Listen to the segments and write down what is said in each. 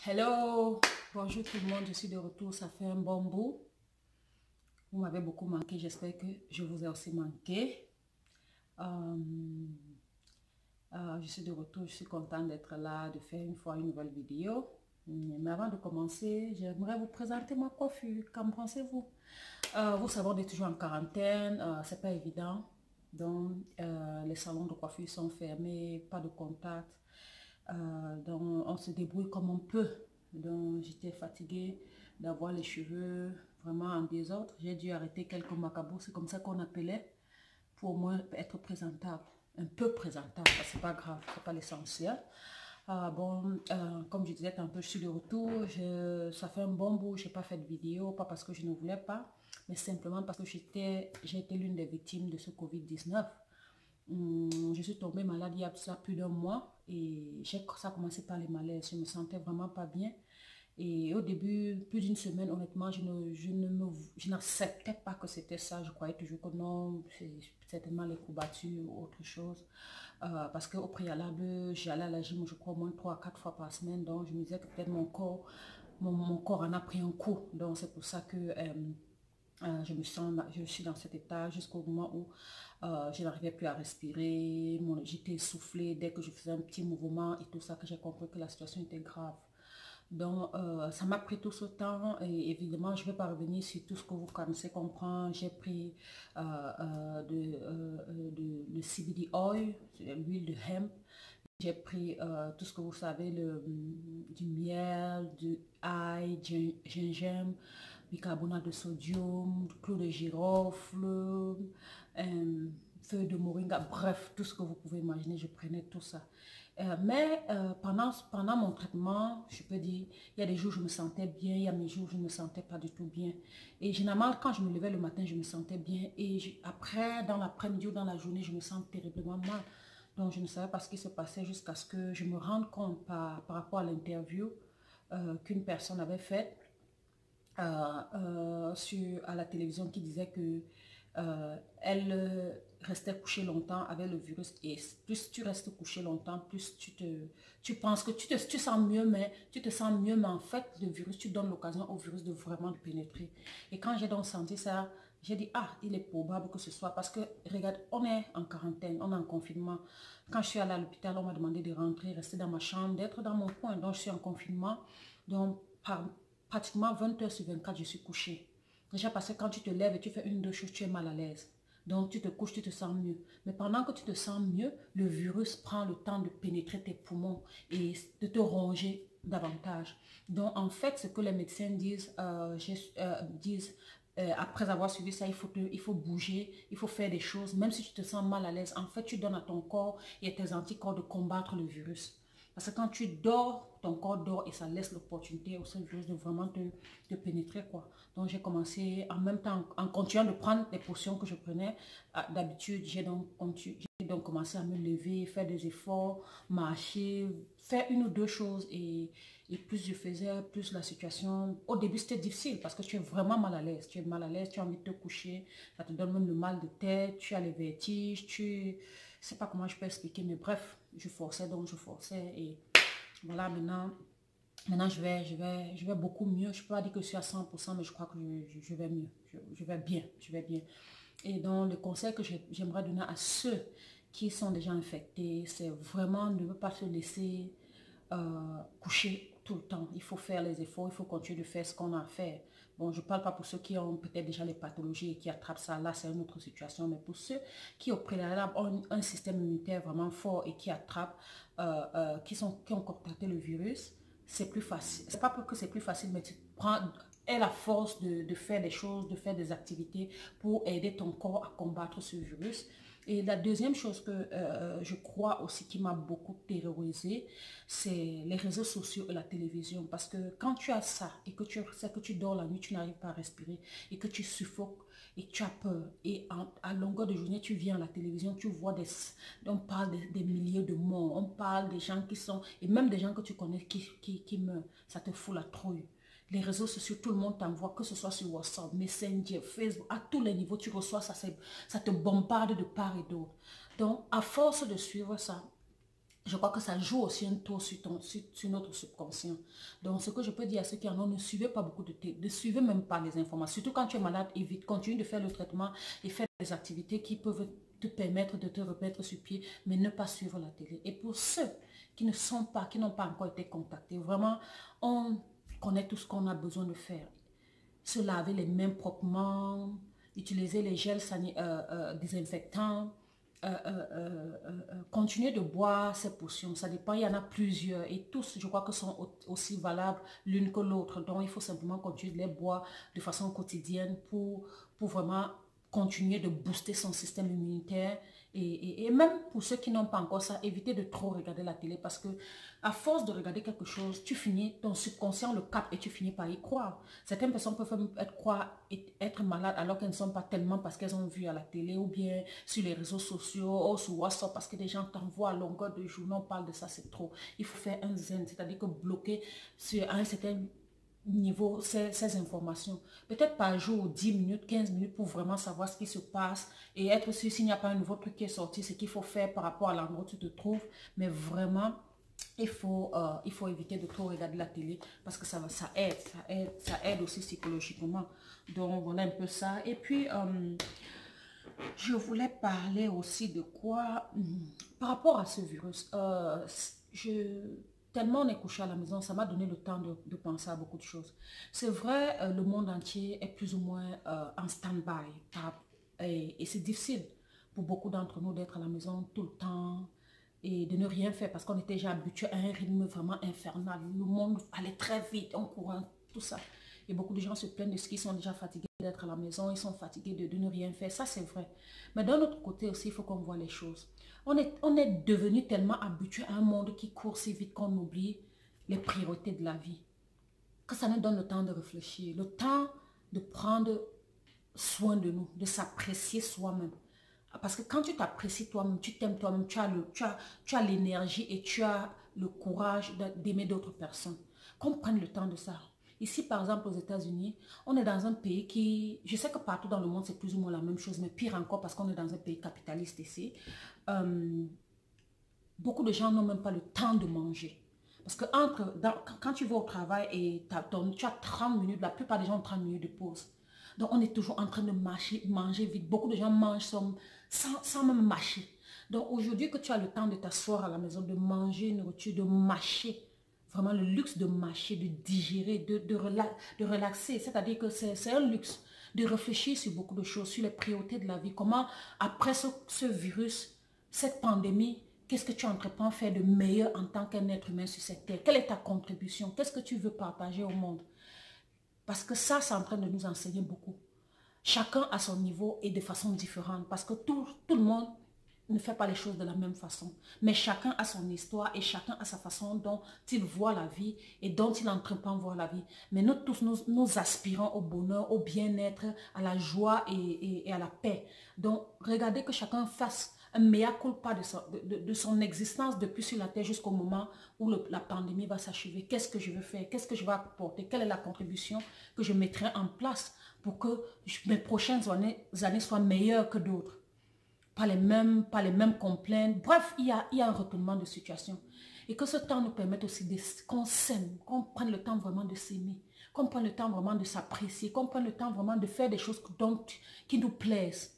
Hello, bonjour tout le monde, je suis de retour, ça fait un bon bout. Vous m'avez beaucoup manqué, j'espère que je vous ai aussi manqué. Euh, je suis de retour, je suis contente d'être là, de faire une fois une nouvelle vidéo. Mais avant de commencer, j'aimerais vous présenter ma coiffure. Qu'en pensez-vous? Vous savez, on est toujours en quarantaine, c'est pas évident. Donc, les salons de coiffure sont fermés, pas de contact. Donc, on se débrouille comme on peut. Donc, j'étais fatiguée d'avoir les cheveux vraiment en désordre. J'ai dû arrêter quelques macabous, c'est comme ça qu'on appelait, pour au moins être présentable. Un peu présentable, c'est pas grave, c'est pas l'essentiel. Comme je disais tantôt, je suis de retour. Ça fait un bon bout, je n'ai pas fait de vidéo, pas parce que je ne voulais pas, mais simplement parce que j'ai été l'une des victimes de ce Covid-19. Je suis tombée malade il y a ça plus d'un mois et ça a commencé par les malaises. Je me sentais vraiment pas bien. Et au début, plus d'une semaine, honnêtement, je n'acceptais pas que c'était ça. Je croyais toujours que non, c'est certainement les courbatures ou autre chose. Parce qu'au préalable, j'allais à la gym, je crois, au moins 3 à 4 fois par semaine. Donc, je me disais que peut-être mon corps en a pris un coup. Donc, c'est pour ça que je suis dans cet état jusqu'au moment où je n'arrivais plus à respirer. J'étais essoufflée dès que je faisais un petit mouvement et tout ça, que j'ai compris que la situation était grave. Donc, ça m'a pris tout ce temps et évidemment, je ne vais pas revenir sur tout ce que vous connaissez comprendre. J'ai pris le CBD oil, l'huile de hemp. J'ai pris tout ce que vous savez, du miel, du ail, du gingembre, bicarbonate de sodium, clou de girofle, feuilles de moringa, bref, tout ce que vous pouvez imaginer, je prenais tout ça. Pendant mon traitement, je peux dire, il y a des jours où je me sentais bien, il y a des jours où je ne me sentais pas du tout bien. Et généralement, quand je me levais le matin, je me sentais bien. Et après, dans l'après-midi ou dans la journée, je me sens terriblement mal. Donc, je ne savais pas ce qui se passait jusqu'à ce que je me rende compte par rapport à l'interview qu'une personne avait faite à la télévision qui disait que elle restait couchée longtemps avec le virus et plus tu restes couché longtemps, plus tu penses que tu sens mieux, mais tu te sens mieux, mais en fait le virus, tu donnes l'occasion au virus de vraiment pénétrer. Et quand j'ai donc senti ça, j'ai dit, ah, il est probable que ce soit parce que, regarde, on est en quarantaine, on est en confinement. Quand je suis allée à l'hôpital, on m'a demandé de rentrer, rester dans ma chambre, d'être dans mon coin. Donc, je suis en confinement. Donc, pratiquement 20 heures sur 24, je suis couchée. Déjà parce que quand tu te lèves et tu fais une ou deux choses, tu es mal à l'aise. Donc, tu te couches, tu te sens mieux. Mais pendant que tu te sens mieux, le virus prend le temps de pénétrer tes poumons et de te ronger davantage. Donc, en fait, ce que les médecins disent après avoir suivi ça, il faut bouger, il faut faire des choses. Même si tu te sens mal à l'aise, en fait, tu donnes à ton corps et à tes anticorps de combattre le virus. Parce que quand tu dors, ton corps dort et ça laisse l'opportunité au virus de vraiment te pénétrer, quoi. Donc, j'ai commencé en même temps, en continuant de prendre les potions que je prenais. D'habitude, j'ai donc commencé à me lever, faire des efforts, marcher, faire une ou deux choses. Et plus je faisais, plus la situation... Au début, c'était difficile parce que tu es vraiment mal à l'aise. Tu es mal à l'aise, tu as envie de te coucher. Ça te donne même le mal de tête, tu as les vertiges, je sais pas comment je peux expliquer, mais bref, je forçais, donc je forçais. Et voilà, maintenant je vais beaucoup mieux. Je peux pas dire que je suis à 100%, mais je crois que je vais mieux. Je vais bien, je vais bien. Et donc, le conseil que j'aimerais donner à ceux qui sont déjà infectés, c'est vraiment ne pas se laisser coucher tout le temps. Il faut faire les efforts, il faut continuer de faire ce qu'on a à faire. Bon, je ne parle pas pour ceux qui ont peut-être déjà les pathologies et qui attrapent ça. Là, c'est une autre situation. Mais pour ceux qui, au préalable, ont un système immunitaire vraiment fort et qui attrapent, qui ont contracté le virus, c'est plus facile. C'est pas parce que c'est plus facile, mais tu prends la force de faire des choses, de faire des activités pour aider ton corps à combattre ce virus. Et la deuxième chose que je crois aussi qui m'a beaucoup terrorisée, c'est les réseaux sociaux et la télévision. Parce que quand tu as ça et que tu sais que tu dors la nuit, tu n'arrives pas à respirer et que tu suffoques et que tu as peur. Et à longueur de journée, tu viens à la télévision, tu vois on parle des milliers de morts, on parle des gens qui sont, et même des gens que tu connais qui meurent. Ça te fout la trouille. Les réseaux sociaux, tout le monde t'envoie, que ce soit sur WhatsApp, Messenger, Facebook, à tous les niveaux, tu reçois ça, ça te bombarde de part et d'autre. Donc, à force de suivre ça, je crois que ça joue aussi un tour sur notre subconscient. Donc, ce que je peux dire à ceux qui en ont, ne suivez pas beaucoup de télé, ne suivez même pas les informations. Surtout quand tu es malade, évite, continue de faire le traitement et faire des activités qui peuvent te permettre de te remettre sur pied, mais ne pas suivre la télé. Et pour ceux qui n'ont pas encore été contactés, vraiment, on connaît tout ce qu'on a besoin de faire. Se laver les mains proprement, utiliser les gels désinfectants, continuer de boire ces potions. Ça dépend, il y en a plusieurs et tous, je crois que sont aussi valables l'une que l'autre. Donc, il faut simplement continuer de les boire de façon quotidienne pour vraiment continuer de booster son système immunitaire et même pour ceux qui n'ont pas encore ça, éviter de trop regarder la télé parce que à force de regarder quelque chose, tu finis, ton subconscient le capte et tu finis par y croire. Certaines personnes peuvent même être malades alors qu'elles ne sont pas tellement parce qu'elles ont vu à la télé ou bien sur les réseaux sociaux ou sur WhatsApp parce que des gens t'envoient à longueur de journée, on parle de ça, c'est trop. Il faut faire un zen, c'est-à-dire que bloquer sur un certain niveau ces informations. Peut-être par jour, 10 minutes, 15 minutes pour vraiment savoir ce qui se passe et être sûr s'il n'y a pas un nouveau truc qui est sorti, ce qu'il faut faire par rapport à l'endroit où tu te trouves. Mais vraiment, il faut éviter de trop regarder la télé parce que ça aide aussi psychologiquement. Donc, voilà un peu ça. Et puis, je voulais parler aussi de quoi par rapport à ce virus. Tellement on est couché à la maison, ça m'a donné le temps de penser à beaucoup de choses. C'est vrai, le monde entier est plus ou moins en stand-by. Et c'est difficile pour beaucoup d'entre nous d'être à la maison tout le temps et de ne rien faire parce qu'on était déjà habitué à un rythme vraiment infernal. Le monde allait très vite, on courait, tout ça. Et beaucoup de gens se plaignent de ce qu'ils sont déjà fatigués d'être à la maison, ils sont fatigués de ne rien faire. Ça, c'est vrai. Mais d'un autre côté aussi, il faut qu'on voit les choses. On est devenu tellement habitué à un monde qui court si vite qu'on oublie les priorités de la vie. Que ça nous donne le temps de réfléchir, le temps de prendre soin de nous, de s'apprécier soi-même. Parce que quand tu t'apprécies toi-même, tu t'aimes toi-même, tu as l'énergie et tu as le courage d'aimer d'autres personnes. Qu'on prenne le temps de ça. Ici, par exemple, aux États-Unis, on est dans un pays qui... Je sais que partout dans le monde, c'est plus ou moins la même chose, mais pire encore parce qu'on est dans un pays capitaliste ici. Beaucoup de gens n'ont même pas le temps de manger. Parce que quand tu vas au travail et tu as 30 minutes, la plupart des gens ont 30 minutes de pause. Donc, on est toujours en train de manger vite. Beaucoup de gens mangent sans même mâcher. Donc, aujourd'hui que tu as le temps de t'asseoir à la maison, de manger une nourriture, de mâcher, vraiment le luxe de mâcher, de digérer, de relaxer. C'est-à-dire que c'est un luxe de réfléchir sur beaucoup de choses, sur les priorités de la vie. Comment, après ce virus, cette pandémie, qu'est-ce que tu entreprends faire de meilleur en tant qu'un être humain sur cette terre? Quelle est ta contribution? Qu'est-ce que tu veux partager au monde? Parce que ça, c'est en train de nous enseigner beaucoup. Chacun à son niveau et de façon différente. Parce que tout le monde ne fait pas les choses de la même façon. Mais chacun a son histoire et chacun a sa façon dont il voit la vie et dont il entreprend voir la vie. Mais nous tous, nous aspirons au bonheur, au bien-être, à la joie et à la paix. Donc, regardez que chacun fasse un mea culpa de son existence depuis sur la terre jusqu'au moment où la pandémie va s'achever. Qu'est-ce que je veux faire? Qu'est-ce que je vais apporter? Quelle est la contribution que je mettrai en place pour que mes prochaines années soient meilleures que d'autres? Pas les mêmes complaintes. Bref, il y a un retournement de situation. Et que ce temps nous permette aussi qu'on s'aime, qu'on prenne le temps vraiment de s'aimer, qu'on prenne le temps vraiment de s'apprécier, qu'on prenne le temps vraiment de faire des choses qui nous plaisent.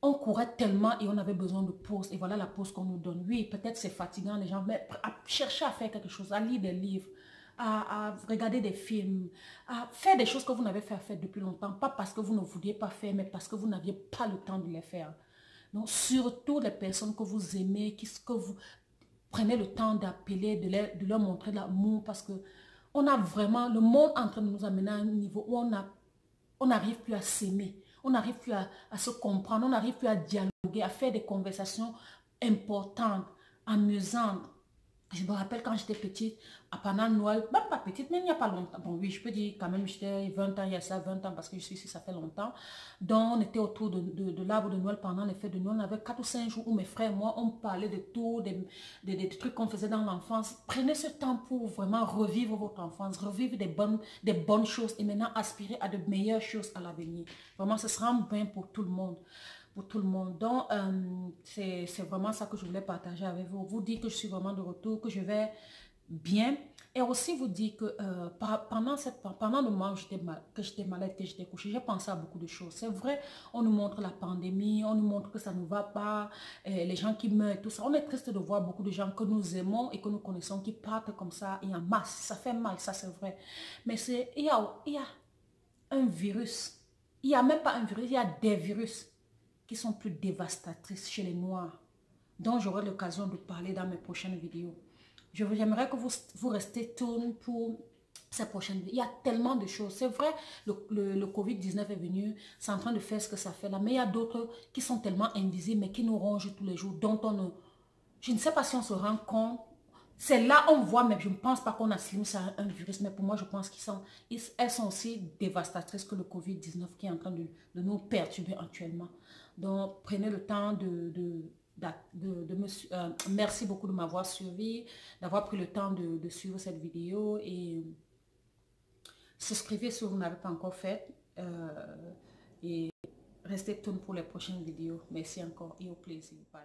On courait tellement et on avait besoin de pause. Et voilà la pause qu'on nous donne. Oui, peut-être c'est fatigant les gens, mais chercher à faire quelque chose, à lire des livres, à regarder des films, à faire des choses que vous n'avez pas fait depuis longtemps. Pas parce que vous ne vouliez pas faire, mais parce que vous n'aviez pas le temps de les faire. Donc, surtout les personnes que vous aimez, que vous prenez le temps d'appeler, de leur montrer l'amour parce que on a vraiment, le monde en train de nous amener à un niveau où on n'arrive plus à s'aimer, on n'arrive plus à se comprendre, on n'arrive plus à dialoguer, à faire des conversations importantes, amusantes. Je me rappelle quand j'étais petite, pendant Noël, même pas petite, mais il n'y a pas longtemps. Bon, oui, je peux dire quand même, j'étais 20 ans, il y a ça 20 ans, parce que je suis ici, ça fait longtemps. Donc, on était autour de l'arbre de Noël pendant les fêtes de Noël. On avait 4 ou 5 jours où mes frères et moi, on parlait de tout, des trucs qu'on faisait dans l'enfance. Prenez ce temps pour vraiment revivre votre enfance, revivre des bonnes choses et maintenant aspirer à de meilleures choses à l'avenir. Vraiment, ce sera un bien pour tout le monde. pour tout le monde. Donc, c'est vraiment ça que je voulais partager avec vous. Vous dire que je suis vraiment de retour, que je vais bien. Et aussi vous dire que pendant le mois que j'étais malade, que j'étais couchée, j'ai pensé à beaucoup de choses. C'est vrai, on nous montre la pandémie, on nous montre que ça ne va pas, les gens qui meurent et tout ça. On est triste de voir beaucoup de gens que nous aimons et que nous connaissons qui partent comme ça et en masse. Ça fait mal, ça c'est vrai. Mais il y a un virus. Il n'y a même pas un virus, il y a des virus qui sont plus dévastatrices chez les Noirs, dont j'aurai l'occasion de parler dans mes prochaines vidéos. J'aimerais que vous restez tourne pour ces prochaines vidéos. Il y a tellement de choses. C'est vrai, le Covid-19 est venu, c'est en train de faire ce que ça fait là, mais il y a d'autres qui sont tellement invisibles, mais qui nous rongent tous les jours, dont on ne... Je ne sais pas si on se rend compte. C'est là on voit, mais je ne pense pas qu'on assimile ça à un virus, mais pour moi, je pense elles sont aussi dévastatrices que le Covid-19 qui est en train de nous perturber actuellement. Donc, prenez le temps merci beaucoup de m'avoir suivi, d'avoir pris le temps de suivre cette vidéo et souscrivez si vous n'avez pas encore fait et restez tuned pour les prochaines vidéos. Merci encore et au plaisir. Bye.